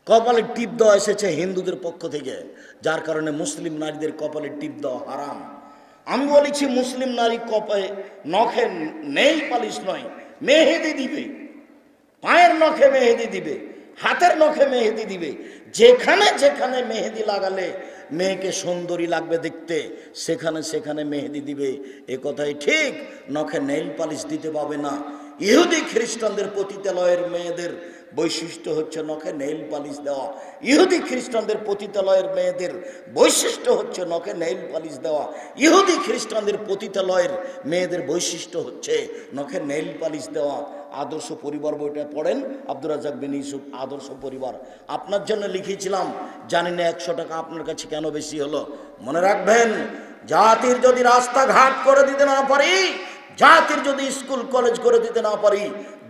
কপালে টিপ দেওয়া এসেছে হিন্দুদের পক্ষ থেকে, যার কারণে মুসলিম নারীদের কপালে টিপ দেওয়া হারাম। আমি বলেছি মুসলিম নারী কপালে নখে নেইল পালিশ নয়, মেহেদি দিবে, পায়ের নখে মেহেদি দিবে, হাতের নখে মেহেদি দিবে। যেখানে যেখানে মেহেদি লাগালে মেয়েকে সুন্দরী লাগবে দেখতে, সেখানে সেখানে মেহেদি দিবে, এ কথাই ঠিক। নখে নেইল পালিশ দিতে পাবে না। ইহুদি খ্রিস্টানদের পতিতালয়ের মেয়েদের বৈশিষ্ট্য হচ্ছে নখে নেইল পালিশ দেওয়া। ইহুদি খ্রিস্টানদের পতিতালয়ের মেয়েদের বৈশিষ্ট্য হচ্ছে নখে নেইল পালিশ দেওয়া। ইহুদি খ্রিস্টানদের পতিতালয়ের মেয়েদের বৈশিষ্ট্য হচ্ছে নখে নেইল পালিশ দেওয়া। আদর্শ পরিবার বইটা পড়েন, আব্দুর রাজ্জাক বিন ইউসুফ, আদর্শ পরিবার। আপনার জন্য লিখেছিলাম, জানি না 100 টাকা আপনার কাছে কেন বেশি হলো। মনে রাখবেন, জাতির যদি রাস্তাঘাট করে দিতে না পারি, জাতির যদি স্কুল কলেজ করে দিতে না পারি,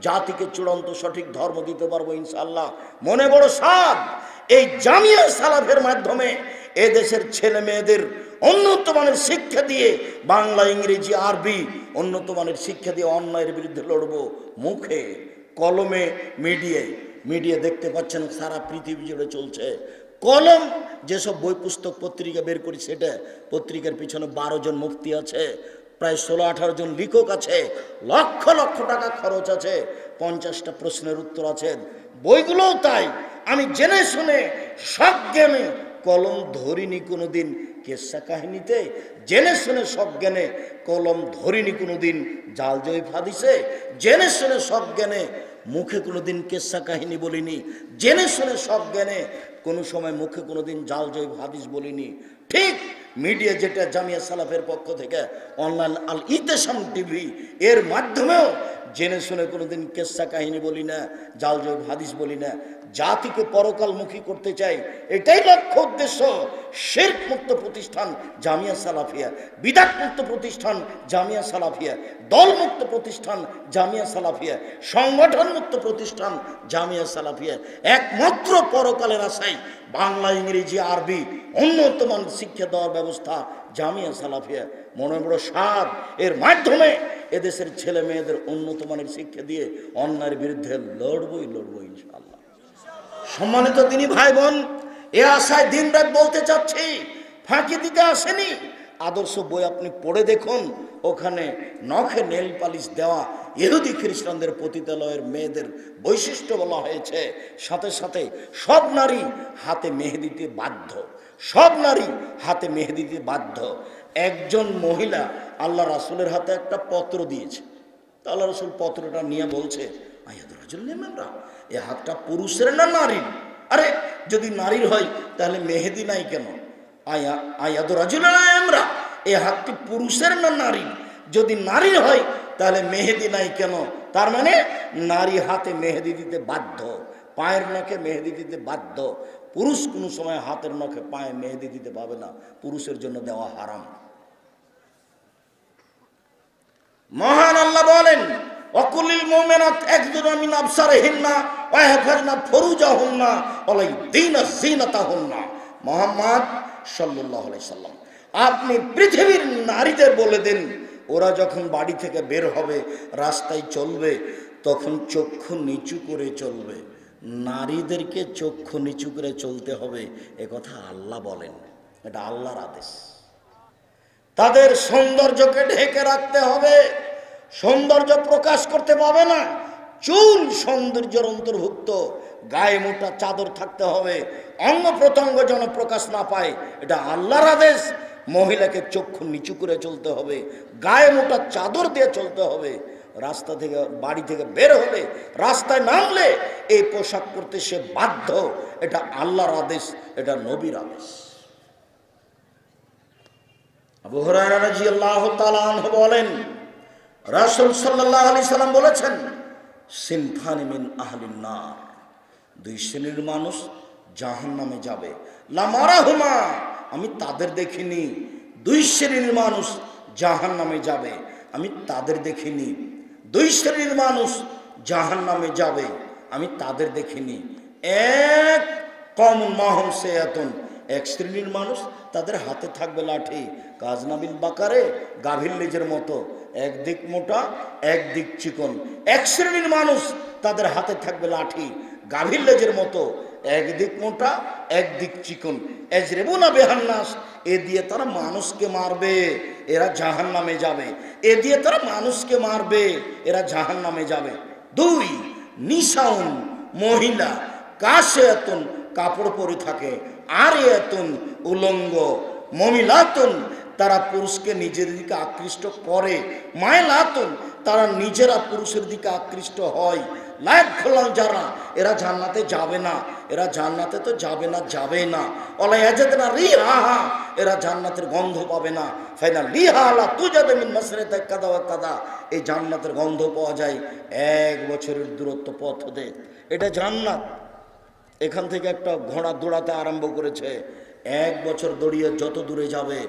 জাতিকে চূড়ান্ত সঠিক ধর্ম দিতে পারবো ইনশাআল্লাহ। মনে বড় সাধ, এই জামিয়া সালাফের মাধ্যমে এদেশের ছেলে মেয়েদের উন্নত মানের শিক্ষা দিয়ে, বাংলা ইংরেজি আরবি উন্নত মানের শিক্ষা দিয়ে অন্যায়ের বিরুদ্ধে লড়বো। মুখে কলমে মিডিয়া দেখতে পাচ্ছেন সারা পৃথিবী জুড়ে চলছে। কলম যেসব বই পুস্তক পত্রিকা বের করি, সেটা পত্রিকার পিছনে 12 জন মুফতি আছে, প্রায় 16-18 জন লেখক আছে, লক্ষ লক্ষ টাকা খরচ আছে, 50টা প্রশ্নের উত্তর আছে। বইগুলোও তাই। আমি জেনে শুনে সব জ্ঞানে কলম ধরিনি কোনোদিন কেসা কাহিনীতে, জেনে শুনে সব জ্ঞানে কলম ধরিনি কোনোদিন জাল জয়ীফ হাদিসে, জেনে শুনে সব জ্ঞানে মুখে কোনোদিন কেসা কাহিনী বলিনি, জেনে শুনে সব জ্ঞানে কোনো সময় মুখে কোনোদিন জাল জয়ীফ হাদিস বলিনি। ঠিক মিডিয়া যেটা জামিয়া সালাফের পক্ষ থেকে অনলাইন আল ইতেসাম টিভি, এর মাধ্যমেও জেনে শুনে কোনোদিন কেসা কাহিনী বলি না, জাল জয়ীফ হাদিস বলি না। জাতিকে পরকালমুখী করতে চাই, এটাই লক্ষ্য উদ্দেশ্য। শিরক মুক্ত প্রতিষ্ঠান জামিয়া সালাফিয়া, বিদআত মুক্ত প্রতিষ্ঠান জামিয়া সালাফিয়া, দল মুক্ত প্রতিষ্ঠান জামিয়া সালাফিয়া, সংগঠন মুক্ত প্রতিষ্ঠান জামিয়া সালাফিয়া। একমাত্র পরকালের আশায় বাংলা ইংরেজি আরবি উন্নত মানের শিক্ষা দেওয়ার ব্যবস্থা জামিয়া সালাফিয়া। মনে বড় সাধ, এর মাধ্যমে এদেশের ছেলে মেয়েদের উন্নত মানের শিক্ষা দিয়ে অন্যায়ের বিরুদ্ধে লড়বই ইনশাআল্লাহ। সম্মানিত দিনী ভাই বোন, এ আশায় দিন রাত বলতে চাচ্ছি, ফাঁকি দিতে আসেনি। আদর্শ বই আপনি পড়ে দেখুন, ওখানে নখে নেল পালিশ দেওয়া ইহুদি খ্রিস্টানদের পতিতালয়ের মেয়েদের বৈশিষ্ট্য বলা হয়েছে। সাথে সাথে সব নারী হাতে মেহেদি দিতে বাধ্য, সব নারী হাতে মেহেদি দিতে বাধ্য। একজন মহিলা আল্লাহ রাসূলের হাতে একটা পত্র দিয়েছে, আল্লাহ রাসূল পত্রটা নিয়ে বলছে, এ হাতটা পুরুষের না নারীর? আরে যদি নারীর হয় তাহলে মেহেদি নাই কেন? আমরা এ হাতটি পুরুষের না নারীর? যদি নারীর হয় তাহলে মেহেদি নাই কেন? তার মানে নারী হাতে মেহেদি দিতে বাধ্য, পায়ের নখে মেহেদি দিতে বাধ্য। পুরুষ কোনো সময় হাতের নখে পায়ে মেহেদি দিতে পাবে না, পুরুষের জন্য দেওয়া হারাম। মহান আল্লাহ বলেন, ওয়াকুলিল মুমিনাত ইয়াগযুদনা মিন আবসারিহিন্না ওয়া ইয়াহফাযনা ফুরুজাহুন্না ওয়া ইয়াযিনা যিনাতাহুন্না। মুহাম্মদ সাল্লাল্লাহু আলাইহি সাল্লাম, আপনি পৃথিবীর নারীদের বলে দিন, ওরা যখন বাড়ি থেকে বের হবে, রাস্তায় চলবে, তখন চক্ষু নিচু করে চলবে। নারীদেরকে চক্ষু নিচু করে চলতে হবে, এ কথা আল্লাহ বলেন, এটা আল্লাহর আদেশ। তাদের সৌন্দর্যকে ঢেকে রাখতে হবে, সৌন্দর্য প্রকাশ করতে পাবে না। চুল সৌন্দর্যের অন্তর্ভুক্ত, গায়ে মোটা চাদর থাকতে হবে, অঙ্গ প্রত্যঙ্গ যেন প্রকাশ না পায়, এটা আল্লাহর আদেশ। মহিলাকে চক্ষু নিচু করে চলতে হবে, গায়ে মোটা চাদর দিয়ে চলতে হবে। রাস্তা থেকে বাড়ি থেকে বের হলে, রাস্তায় নামলে এই পোশাক পরতে সে বাধ্য, এটা আল্লাহর আদেশ, এটা নবীর আদেশ। আবু হুরায়রা রাদিয়াল্লাহু তাআলা আনহু বলেন, রাসূল সাল্লাল্লাহু আলাইহি সাল্লাম বলেছেন, সিনফানি মিন আহলিন নার, 2 শ্রেণীর মানুষ জাহান্নামে যাবে। লামারাহুমা, আমি তাদের দেখিনি। 2 শ্রেণীর মানুষ জাহান্নামে যাবে, আমি তাদের দেখিনি। 2 শ্রেণীর মানুষ জাহান্নামে যাবে, আমি তাদের দেখিনি। এক কওমুন মাহুম সায়াতুন, 1 শ্রেণীর মানুষ, তাদের হাতে থাকবে লাঠি, কাজনাবিল বাকারে, গাভীর লেজের মতো, একদিক মোটা একদিক চিকন। 1 শ্রেণীর মানুষ, তাদের হাতে থাকবে লাঠি, গাভীর লেজের মতো, একদিক মোটা একদিক চিকন। এজরেবুনা বেহান্নাস, এ দিয়ে তারা মানুষকে মারবে, এরা জাহান্নামে যাবে। এ দিয়ে তারা মানুষকে মারবে, এরা জাহান্নামে যাবে। দুই, নিসাউন, মহিলা, কাশেয়াতুন, কাপড় পরে থাকে, আর এতুন, উলঙ্গ, মমিলাতুন, তারা পুরুষকে নিজের দিকে আকৃষ্ট করে, মায়লাতুন, তারা নিজেরা পুরুষের দিকে আকৃষ্ট হয়। লায়ক খোলাম যারা, এরা জান্নাতে যাবে না, এরা জান্নাতে তো যাবে না, যাবে না। অলায়াজেদ না রিহা, এরা জান্নাতের গন্ধ পাবে না। ফাইনা লিহা আলা তুজাদু মিন মাসরিতা কাদা ওয়া কাদা, এই জান্নাতের গন্ধ পাওয়া যায় 1 বছরের দূরত্ব পথ হতে। এটা জান্নাত। এখান থেকে একটা ঘোড়া দৌড়াতে আরম্ভ করেছে, 1 বছর দৌড়িয়ে যত দূরে যাবে,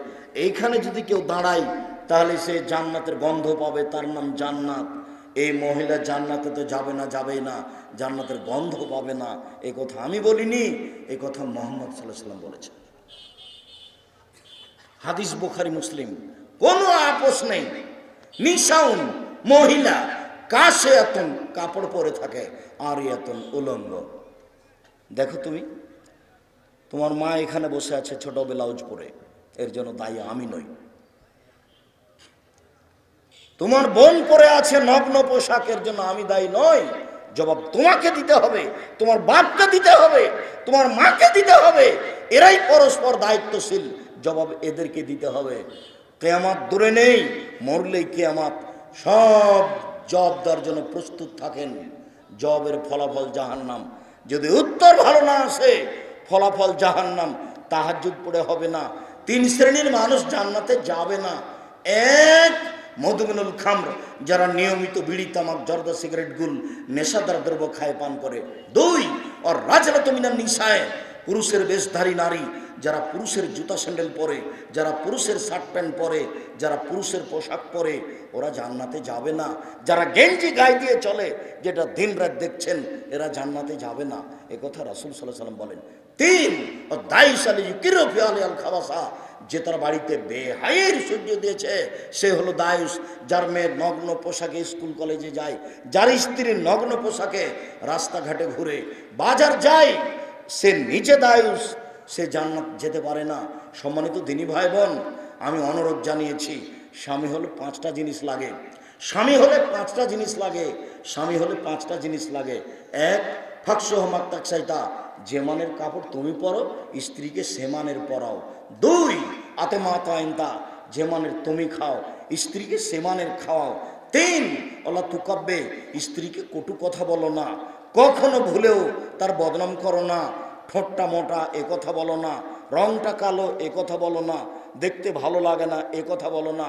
এইখানে যদি কেউ দাঁড়ায় তাহলে সে জান্নাতের গন্ধ পাবে, তার নাম জান্নাত। এই মহিলা জান্নাতে তো যাবে না, যাবেই না, জান্নাতের গন্ধ পাবে না। এই কথা আমি বলিনি, এই কথা মুহাম্মদ সাল্লাল্লাহু আলাইহি ওয়াসাল্লাম বলেছেন। হাদিস বুখারী মুসলিম, কোনো আপোষ নেই। নিসাউন, মহিলা, কাশেয়াতুন, কাপড় পরে থাকে, আরিয়াতুন, উলঙ্গ। দেখো তুমি, তোমার মা এখানে বসে আছে ছোট ব্লাউজ পরে, এর জন্য দায়ী আমি নই। তোমার বোন পরে আছে নগ্ন পোশাকের জন্য আমি দায়ী নই। জবাব তোমাকে দিতে হবে, তোমার বাপকে দিতে হবে, তোমার মাকে দিতে হবে। এরাই পরস্পর দায়িত্বশীল, জবাব এদেরকে দিতে হবে। কিয়ামত দূরে নেই, মরলেই কিয়ামত। সব জব দেওয়ার জন্য প্রস্তুত থাকেন। জবের ফলাফল জাহান্নাম। যদি উত্তর ভালো না আসে, ফলাফল জাহান্নাম। তাহাজ্জুদ পড়ে হবে না। 3 শ্রেণীর মানুষ জান্নাতে যাবে না। 1, মধুমিনুল খামর, যারা নিয়মিত বিড়ি, তামাক, জর্দা, সিগারেট, গুল, নেশাদার দ্রব্য খায়, পান করে। 2, আর রাজরাতু মিনান নিসায়ে, পুরুষের বেশধারী নারী, যারা পুরুষের জুতা স্যান্ডেল পরে, যারা পুরুষের শার্ট প্যান্ট পরে, যারা পুরুষের পোশাক পরে, ওরা জান্নাতে যাবে না। যারা গেঞ্জি গায়ে দিয়ে চলে, যেটা দিন রাত দেখছেন, এরা জান্নাতে যাবে না। এ কথা রাসূল সাল্লাল্লাহু আলাইহি ওয়াসাল্লাম বলেন। 3, ও দাইসালি ইউকিরু ফি আল খাবাসা, যে তার বাড়িতে বেহায়ের সহ্য দিয়েছে, সে হলো দায়ুস। যার মেয়ে নগ্ন পোশাকে স্কুল কলেজে যায়, যার স্ত্রীর নগ্ন পোশাকে রাস্তাঘাটে ঘুরে, বাজার যায়, সে নিজে দায়ুস, সে জান্নাত যেতে পারে না। সম্মানিত দিনী ভাই বোন, আমি অনুরোধ জানিয়েছি, স্বামী হলে 5টা জিনিস লাগে। স্বামী হলে 5টা জিনিস লাগে। স্বামী হলে 5টা জিনিস লাগে। 1, ফাকসুহ মাক্তাকসাইতা, যে মানের কাপড় তুমি পরো, স্ত্রীকে সে মানের পরাও। 2, আতে মাতাইনতা, যে মানের তুমি খাও, স্ত্রীকে সে মানের খাওয়াও। 3, আল্লাহ তুকাব্বে, স্ত্রীকে কটু কথা বলো না, কখনো ভুলেও তার বদনাম করো না। ঠোঁটটা মোটা, এ কথা বলো না। রংটা কালো, এ কথা বলো না। দেখতে ভালো লাগে না, এ কথা বলো না।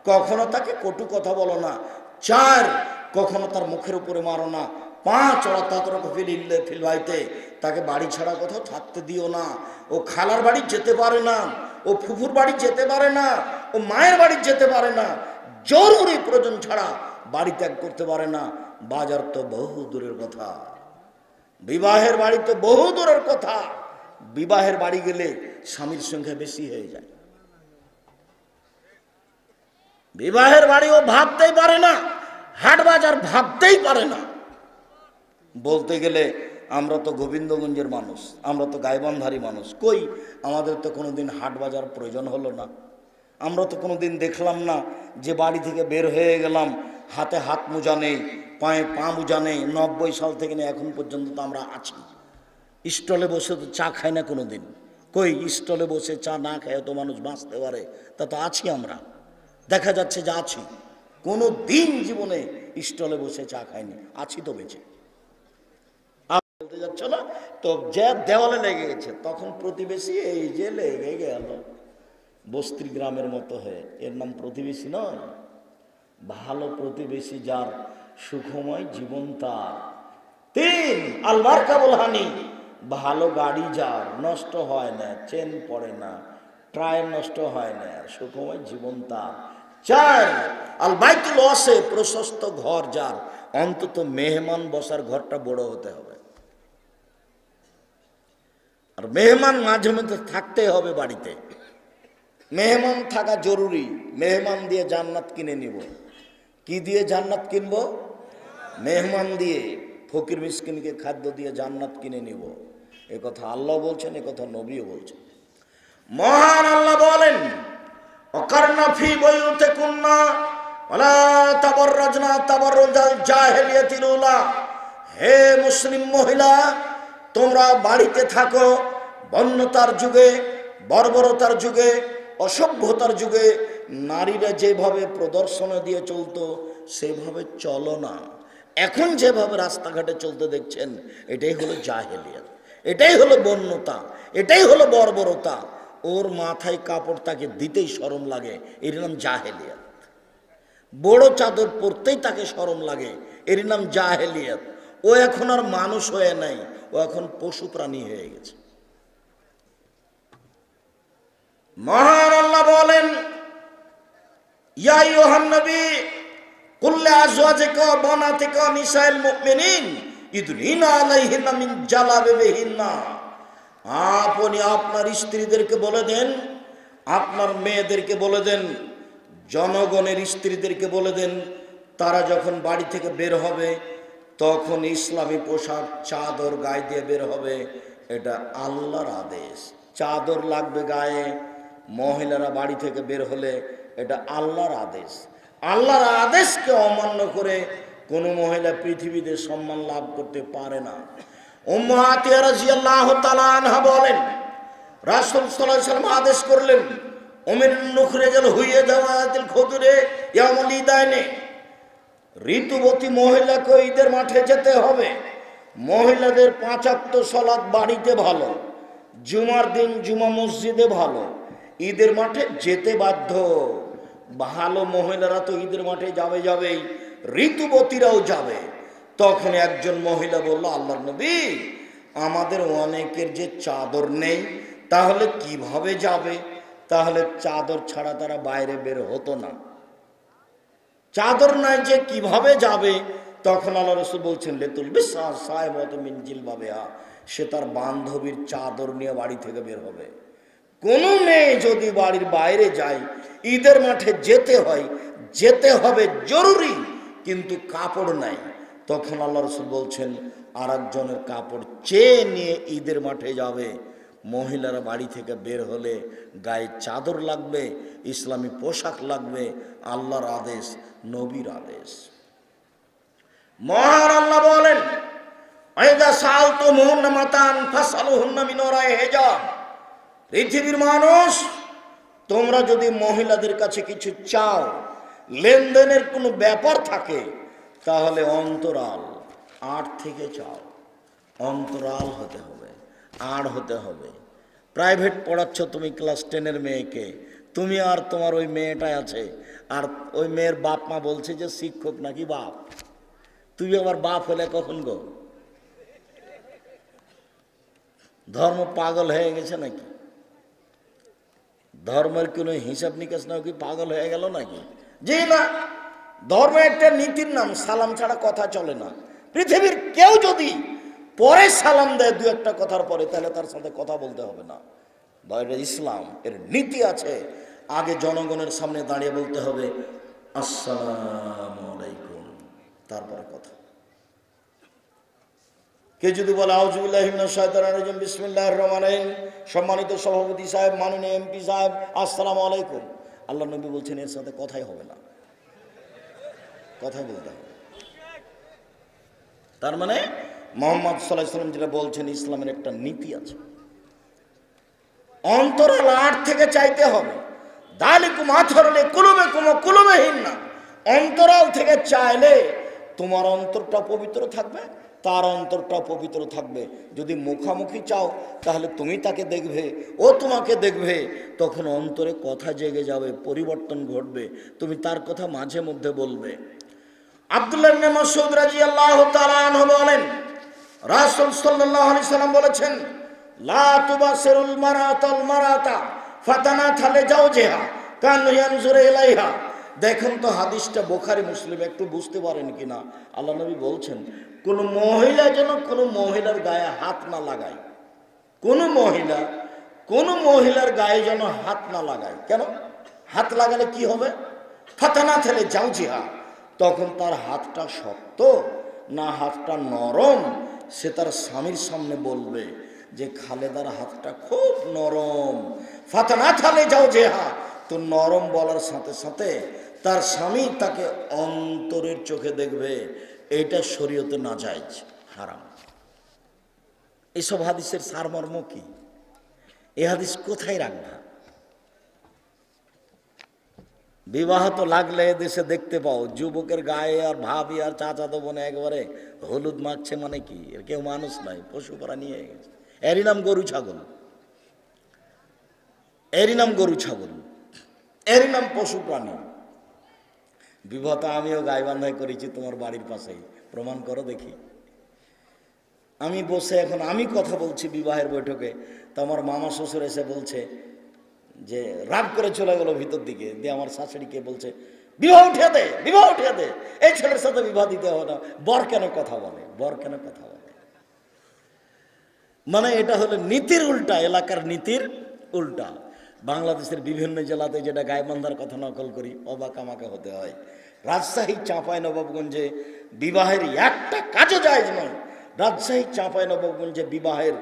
কখনো তাকে কটু কথা বলো না। 4, কখনো তার মুখের উপরে মারো না। 5, ওরা তাতরক ফিল বাইতে, তাকে বাড়ি ছাড়া কোথাও থাকতে দিও না। ও খালার বাড়ি যেতে পারে না, ও ফুফুর বাড়ি যেতে পারে না, ও মায়ের বাড়ি যেতে পারে না, জরুরি প্রয়োজন ছাড়া বাড়ি ত্যাগ করতে পারে না। বাজার তো বহু দূরের কথা, বিবাহের বাড়ি তো বহু দূরের কথা। বিবাহের বাড়ি গেলে স্বামীর সংখ্যা বেশি হয়ে যায়। বিবাহের বাড়ি ও ভাবতেই পারে না, হাট বাজার ভাবতেই পারে না। বলতে গেলে আমরা তো গোবিন্দগঞ্জের মানুষ, আমরা তো গাইবান্ধারী মানুষ, কই আমাদের তো কোনোদিন হাট বাজার প্রয়োজন হলো না। আমরা তো কোনোদিন দেখলাম না যে বাড়ি থেকে বের হয়ে গেলাম, হাতে হাত মোজা নেই, পায়ে পা মোজা নেই। 90 সাল থেকে নিয়ে এখন পর্যন্ত তো আমরা আছি। স্টলে বসে তো চা খাই না কোনোদিন। কই স্টলে বসে চা না খায় তো মানুষ বাঁচতে পারে? তা তো আছি আমরা, দেখা যাচ্ছে যে আছি। কোনো দিন জীবনে স্টলে বসে চা খাইনি, আছি তো বেঁচে। বলতে যাচ্ছ না তো, যে দেওয়ালে লেগে গেছে, তখন প্রতিবেশী এই যে লেগে গেল বস্তি গ্রামের মতো হয়ে, এর নাম প্রতিবেশী নয়। ভালো প্রতিবেশী যার, সুখময় জীবন তার। 3, আলবার কাবুল হানি, ভালো গাড়ি যার, নষ্ট হয় না, চেন পড়ে না, টায়ার নষ্ট হয় না, সুখময় জীবন তার। 4, আল বাইতুল ওয়াসে, প্রশস্ত ঘর যার, অন্তত মেহমান বসার ঘরটা বড় হতে হবে। আর মেহমান মাঝে মধ্যে থাকতে হবে বাড়িতে। মেহমান থাকা জরুরি। মেহমান দিয়ে জান্নাত কিনে নিব। কি দিয়ে জান্নাত কিনবো? মেহমান দিয়ে। ফকির মিসকিনকে খাদ্য দিয়ে জান্নাত কিনে নিব। এ কথা আল্লাহ বলছেন, এ কথা নবীও বলছেন। মহান আল্লাহ বলেন, অকারনা ফি বুয়ুতিকুন্না ওয়ালা তাবাররাজনা তাবাররুজাল জাহিলিয়াতিল উলা। হে মুসলিম মহিলা, তোমরা বাড়িতে থাকো। বন্যতার যুগে, বর্বরতার যুগে, অসভ্যতার যুগে নারীরা যেভাবে প্রদর্শন দিয়ে চলতো সেভাবে চলো না। এখন যেভাবে রাস্তাঘাটে চলতে দেখছেন, এটাই হলো জাহেলিয়াত, এটাই হলো বন্যতা, এটাই হলো বর্বরতা। ওর মাথায় কাপড় তাকে দিতেই শরম লাগে, এর নাম জাহেলিয়াত। বড় চাদর পরতেই তাকে শরম লাগে, এর নাম জাহেলিয়াত। ও এখন আর মানুষ হয়ে নাই, ও এখন পশু প্রাণী হয়ে গেছে। মহান আল্লাহ বলেন, ইয়া আইয়ুহান নবী কুল লিআজওয়াজিকা ওয়া বানাতিকা নিসাইল মুমিনিন ইদনিনা আলাইহিন্না মিন জালাবিবিহিন্না। আপনি আপনার স্ত্রীদেরকে বলে দেন, আপনার মেয়েদেরকে বলে দেন, জনগণের স্ত্রীদেরকে বলে দেন, তারা যখন বাড়ি থেকে বের হবে তখন ইসলামী পোশাক চাদর গায়ে দিয়ে বের হবে। এটা আল্লাহর আদেশ। চাদর লাগবে গায়ে মহিলারা বাড়ি থেকে বের হলে, এটা আল্লাহর আদেশ। আল্লাহর আদেশকে অমান্য করে কোনো মহিলা পৃথিবীতে সম্মান লাভ করতে পারে না। উম্মু আতিয়া রাদিয়াল্লাহু তাআলা আনহা বলেন, রাসূল সাল্লাল্লাহু আলাইহি ওয়াসাল্লাম আদেশ করলেন, উমির নুখরিজাল হুইয়া দাওয়াতিল খুদুরে ইয়াউমুল ইদাইনে। ঋতুবতী মহিলাকে ঈদের মাঠে যেতে হবে। মহিলাদের 5 ওয়াক্ত সালাত বাড়িতে ভালো, জুমার দিন জুমা মসজিদে ভালো, ঈদের মাঠে যেতে বাধ্য। ভালো মহিলারা তো ঈদের মাঠে যাবেই, ঋতুবতীরাও যাবে। তখন একজন মহিলা বলল, আল্লাহর নবী, আমাদের অনেকের যে চাদর নেই, তাহলে কিভাবে যাবে? তাহলে চাদর ছাড়া তারা বাইরে বের হতো না। চাদর নাই যে কিভাবে যাবে? তখন আল্লাহ রাসূল বলছেন, লেতুল বিসা সাইবাতু মিন জিলবাবিহা, সে তার বান্ধবীর চাদর নিয়ে বাড়ি থেকে বের হবে। কোনো মেয়ে যদি বাড়ির বাইরে যায়, ঈদের মাঠে যেতে হয়, যেতে হবে জরুরি, কিন্তু কাপড় নাই, তখন আল্লাহ রাসূল বলছেন, আর একজনের কাপড় চেয়ে নিয়ে ঈদের মাঠে যাবে। মহিলারা বাড়ি থেকে বের হলে গায়ে চাদর লাগবে, ইসলামী পোশাক লাগবে, আল্লাহর আদেশ, নবীর আদেশ। মহান আল্লাহ বলেন, আইদা সালতুমুহুন্না মাতান ফাসআলুহুন্না মিন ওরাই হিজাব। পৃথিবীর মানুষ, তোমরা যদি মহিলাদের কাছে কিছু চাও, লেনদেনের কোনো ব্যাপার থাকে, তাহলে অন্তরাল আড় থেকে চাও। অন্তরাল হতে হবে, আড় হতে হবে। প্রাইভেট পড়াচ্ছ তুমি ক্লাস 10-এর মেয়েকে, তুমি আর তোমার ওই মেয়েটাই আছে, আর ওই মেয়ের বাপ মা বলছে যে শিক্ষক নাকি বাপ। তুই আবার বাপ হলে কখন গো? ধর্ম পাগল হয়ে গেছে নাকি? ধর্মের কোনো হিসাব নিকাশ নাও কি পাগল হয়ে গেল নাকি? জি না, ধর্ম একটা নীতির নাম, সালাম ছাড়া কথা চলে না। পৃথিবীর কেউ যদি পরে সালাম দেয় দু একটা কথার পরে, তাহলে তার সাথে কথা বলতে হবে না। এটা ইসলাম, এর নীতি আছে। আগে জনগণের সামনে দাঁড়িয়ে বলতে হবে আসসালামু আলাইকুম, তারপরে কথা। কে যদি বলে আউযু বিল্লাহি মিনাশ শাইতানির রাজিম বিসমিল্লাহির রহমানির রহিম, সম্মানিত সভাপতি সাহেব, মাননীয় এমপি সাহেব, আসসালামু আলাইকুম, আল্লাহ নবী বলছেন এর সাথে কথাই হবে না, কথাই বলতে হবে। তার মানে মুহাম্মদ সাল্লাল্লাহু আলাইহি ওয়াসাল্লাম যেটা বলছেন, ইসলামের একটা নীতি আছে। অন্তরাল আড় থেকে চাইতে হবে। দালিকুম আতহারু কুলুবিকুম ওয়া কুলুবিহিন্না। অন্তরাল থেকে চাইলে তোমার অন্তরটা পবিত্র থাকবে, তার অন্তরটা পবিত্র থাকবে। যদি মুখামুখি চাও, তাহলে তুমি তাকে দেখবে, ও তোমাকে দেখবে, তখন অন্তরে কথা জেগে যাবে, পরিবর্তন ঘটবে, তুমি তার কথা মাঝে মধ্যে বলবে। আব্দুল্লাহ ইবনে মাসউদ রাদিয়াল্লাহু তাআলা আনহু বলেন, রাসূল সাল্লাল্লাহু আলাইহি সাল্লাম বলেছেন, লা তুবাসিরুল মারাতাল মারাতা ফাতানাথা লিজাওজিহা কান ইয়ানজুরু ইলাইহা। দেখুন তো হাদিসটা বুখারী মুসলিম, একটু বুঝতে পারেন কিনা। আল্লাহ নবী বলছেন, কোন মহিলা যেন কোনো মহিলার গায়ে হাত না লাগায়। কোন মহিলার গায়ে যেন হাত না লাগায়। কেন? হাত লাগালে কি হবে? ফাতানাথা লিজাওজিহা, তখন তার হাতটা শক্ত না হাতটা নরম, সে তার স্বামীর সামনে বলবে। যে খালেদার হাতটা খুব নরম, ফাতানা থালে যাও জেহা। তো নরম বলার সাথে সাথে তার স্বামী তাকে অন্তরের চোখে দেখবে, এইটা শরীয়তে নাজায়েজ, হারাম। এইসব হাদিসের সারমর্ম কি? এই হাদিস কোথায় রাখবা? বিবাহ তো লাগলে দেশে দেখতে পাও, যুবকের গায়ে আর ভাবি আর চাচাতো বোনে একবারে হলুদ মাখছে, মানে কি? এর কেউ মানুষ নয়, পশু প্রাণী হয়ে গেছে। এরই নাম গরু ছাগল, এরই নাম গরু ছাগল, এরই নাম পশু প্রাণী। বিবাহটা আমিও গাইবান্ধায় করেছি, তোমার বাড়ির পাশেই, প্রমাণ করো দেখি। আমি বসে এখন আমি কথা বলছি বিবাহের বৈঠকে, তো আমার মামা শ্বশুর এসে বলছে যে, রাগ করে চলে গেল ভিতর দিকে, দিয়ে আমার শাশুড়িকে বলছে, বিবাহ উঠিয়ে দে, বিবাহ উঠিয়ে দে, এই ছেলের সাথে বিবাহ দিতে হবে না। বর কেন কথা বলে, বর কেন কথা বলে? মানে এটা হলো নীতির উল্টা, এলাকার নীতির উল্টা। বাংলাদেশের বিভিন্ন জেলাতে যেটা গাইবান্ধার কথা নকল করি, অবাক আমাকে হতে হয়। রাজশাহী চাঁপাইনবাবগঞ্জে বিবাহের একটা কাজও জায়েজ নয়, রাজশাহী চাঁপাইনবাবগঞ্জে বিবাহের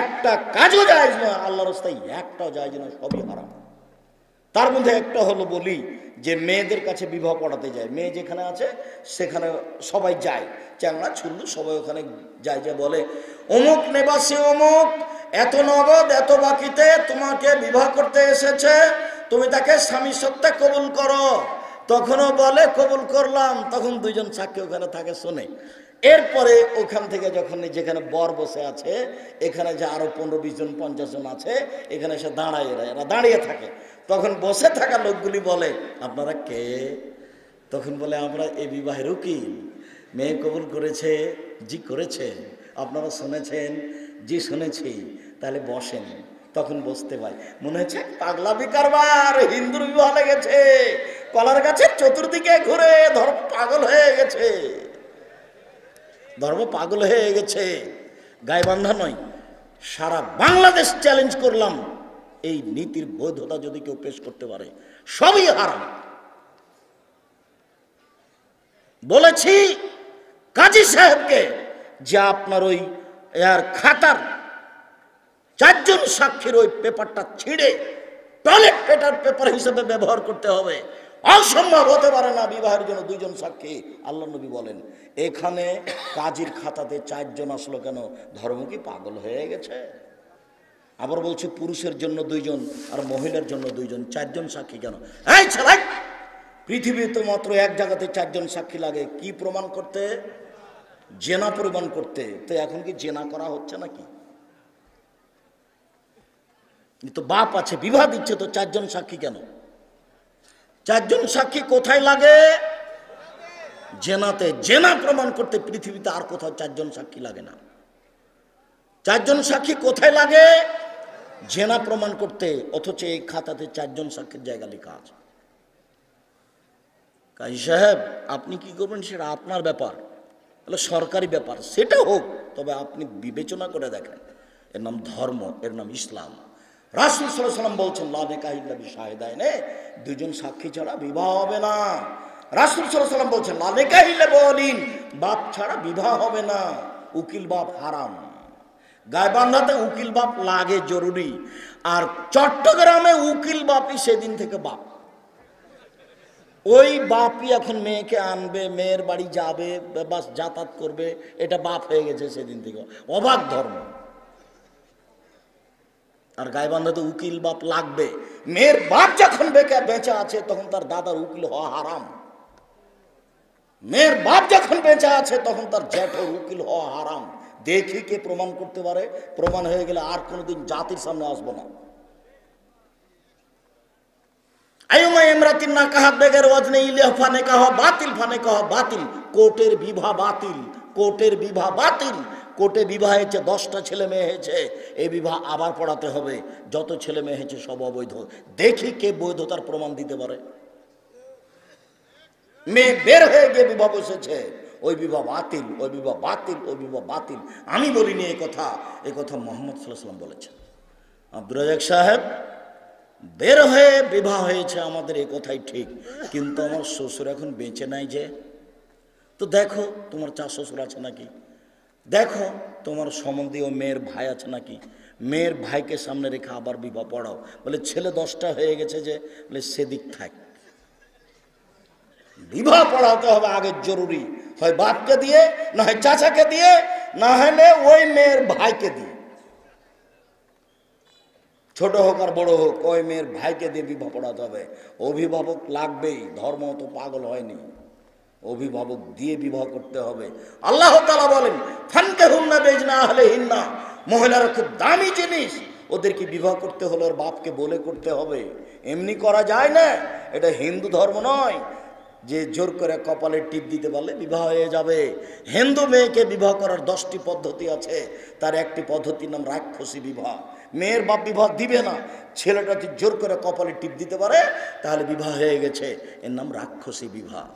একটা কাজও জায়েজ নয়, আল্লাহর রাস্তায় একটাও জায়েজ নয়, সবই হারাম। তার মধ্যে একটা হলো বলি যে মেয়েদের কাছে বিবাহ পড়াতে যায়, মেয়ে যেখানে আছে সেখানে সবাই যায়, চ্যাংড়া ছুল্লু সবাই ওখানে যায়, যে বলে অমুক নেবাসী অমুক এত নগদ এত বাকিতে তোমাকে বিবাহ করতে এসেছে, তুমি তাকে স্বামী সত্ত্বে কবুল করো। তখনও বলে কবুল করলাম, তখন দুইজন সাক্ষী ওখানে থাকে শোনে। এরপরে ওখান থেকে যখন যেখানে বর বসে আছে, এখানে যে আরো 15-20 জন 50 জন আছে, এখানে এসে দাঁড়ায়, এরা দাঁড়িয়ে থাকে। তখন বসে থাকা লোকগুলি বলে, আপনারা কে? তখন বলে, আমরা এই বিবাহের উকিল, মেয়ে কবুল করেছে। জি করেছে? আপনারা শুনেছেন? জি শুনেছি। তাহলে বসেন। তখন বসতে পায়, মনে হচ্ছে পাগলামি কারবার, হিন্দুর বিবাহ লেগেছে, কলার গাছের চতুর্দিকে ঘুরে ধর্ম পাগল হয়ে গেছে, ধর্ম পাগল হয়ে গেছে। গাইবান্ধা নয়, সারা বাংলাদেশ চ্যালেঞ্জ করলাম, এই নীতির বৈধতা যদি কেউ পেশ করতে পারে, সবই হারাম। বলেছি কাজী সাহেবকে যে আপনার ওই এর খাতার 4 জন সাক্ষীর ওই পেপারটা ছিঁড়ে টয়লেট পেপার হিসেবে ব্যবহার করতে হবে। অসম্ভব হতে পারে না বিবাহের জন্য 2 জন সাক্ষী। আল্লাহ নবী বলেন, এখানে কাজীর খাতাতে 4 জন আসলো কেন? ধর্ম কি পাগল হয়ে গেছে? আবার বলছে পুরুষের জন্য 2 জন আর মহিলার জন্য 2 জন, 4 জন সাক্ষী কেন? এই ছেলে, পৃথিবীতে মাত্র এক জায়গাতে 4 জন সাক্ষী লাগে, কি প্রমাণ করতে? জেনা প্রমাণ করতে। তো এখন কি জেনা করা হচ্ছে নাকি? তো বাপ আছে, বিবাহ দিচ্ছে, তো 4 জন সাক্ষী কেন? 4 জন সাক্ষী কোথায় লাগে? জেনাতে। জেনা প্রমাণ করতে পৃথিবীতে আর কোথাও 4 জন সাক্ষী লাগে না। 4 জন সাক্ষী কোথায় লাগে? জেনা প্রমাণ করতে। অথচ এই খাতাতে 4 জন সাক্ষীর জায়গা লেখা আছে। কাজী সাহেব আপনি কি করবেন সেটা আপনার ব্যাপার, তাহলে সরকারি ব্যাপার, সেটা হোক, তবে আপনি বিবেচনা করে দেখেন, এর নাম ধর্ম, এর নাম ইসলাম। রাসূল সাল্লাল্লাহু আলাইহি ওয়াসাল্লাম বলছেন, লা নিকাহ ইল্লা বিশাহিদাইনে, 2 জন সাক্ষী ছাড়া বিবাহ হবে না। রাসূল সাল্লাল্লাহু আলাইহি ওয়াসাল্লাম বলছেন, লা নিকাহ ইল্লা বিওয়ালিন, বাপ ছাড়া বিবাহ হবে না। উকিল বাপ হারাম। গাইবান্ধাতে উকিল বাপ লাগে জরুরি, আর চট্টগ্রামে উকিল বাপই সেদিন থেকে বাপ। ওই বাপই এখন মেয়েকে আনবে, মেয়ের বাড়ি যাবে, বাস যাতায়াত করবে, এটা বাপ হয়ে গেছে সেদিন থেকে। অবাক ধর্ম। আর গাইবান্ধাতে উকিল বাপ লাগবে। মেয়ের বাপ যখন বেঁচে আছে তখন তার দাদার উকিল হওয়া হারাম। মেয়ের বাপ যখন বেঁচে আছে তখন তার জ্যাঠের উকিল হওয়া হারাম। দেখি কে প্রমাণ করতে পারে। প্রমাণ হয়ে গেলে আর কোনোদিন জাতির সামনে আসবো না। আইয়ুমা ইমরাতিন নাকাহাত বেগের ওয়াজনে ইলিয়া ফানেকাহ বাতিল, ফানেকাহ বাতিল। কোর্টের বিবাহ বাতিল, কোর্টের বিবাহ বাতিল। কোর্টে বিবাহ হয়েছে, 10টা ছেলে মেয়ে হয়েছে, এই বিবাহ আবার পড়াতে হবে। যত ছেলে মেয়ে হয়েছে সব অবৈধ। দেখি কে বৈধতার প্রমাণ দিতে পারে। মেয়ে বের হয়ে গিয়ে বিবাহ বসেছে, ওই বিবাহ বাতিল, ওই বিবাহ বাতিল, ওই বিবাহ বাতিল। আমি বলিনি এই কথা, এই কথা মুহাম্মদ সাল্লাল্লাহু আলাইহি ওয়াসাল্লাম বলেছেন। আব্দুর রাজ্জাক সাহেব, বের হয়ে বিবাহ হয়েছে আমাদের, এই কথাই ঠিক, কিন্তু আমার শ্বশুর এখন বেঁচে নাই যে। তো দেখো তোমার 4 শ্বশুর আছে নাকি, দেখো তোমার সম্বন্ধীয় মেয়ের ভাই আছে নাকি, মেয়ের ভাইকে সামনে রেখে আবার বিবাহ পড়াও। বলে ছেলে 10টা হয়ে গেছে যে, বলে সেদিক থাক, বিবাহ পড়াতে হবে আগে জরুরি, হয় বাপকে দিয়ে, না হয় চাচাকে দিয়ে, না হলে ওই মেয়ের ভাইকে দিয়ে, ছোট হোক আর বড় হোক, ওই মেয়ের ভাইকে দিয়ে বিবাহ পড়াতে হবে। অভিভাবক লাগবেই, ধর্ম তো পাগল হয়নি, অভিভাবক দিয়ে বিবাহ করতে হবে। আল্লাহ তাআলা বলেন ফানকাহুন্না বিইজনি আহলিহিন্না, মহিলারা খুব দামি জিনিস, ওদেরকে বিবাহ করতে হলে ওর বাপকে বলে করতে হবে, এমনি করা যায় না। এটা হিন্দু ধর্ম নয় যে জোর করে কপালে টিপ দিতে পারলে বিবাহ হয়ে যাবে। হিন্দু মেয়েকে বিবাহ করার 10টি পদ্ধতি আছে, তার একটি পদ্ধতির নাম রাক্ষসী বিবাহ। মেয়ের বাপ বিবাহ দিবে না, ছেলেটা যদি জোর করে কপালে টিপ দিতে পারে তাহলে বিবাহ হয়ে গেছে, এর নাম রাক্ষসী বিবাহ।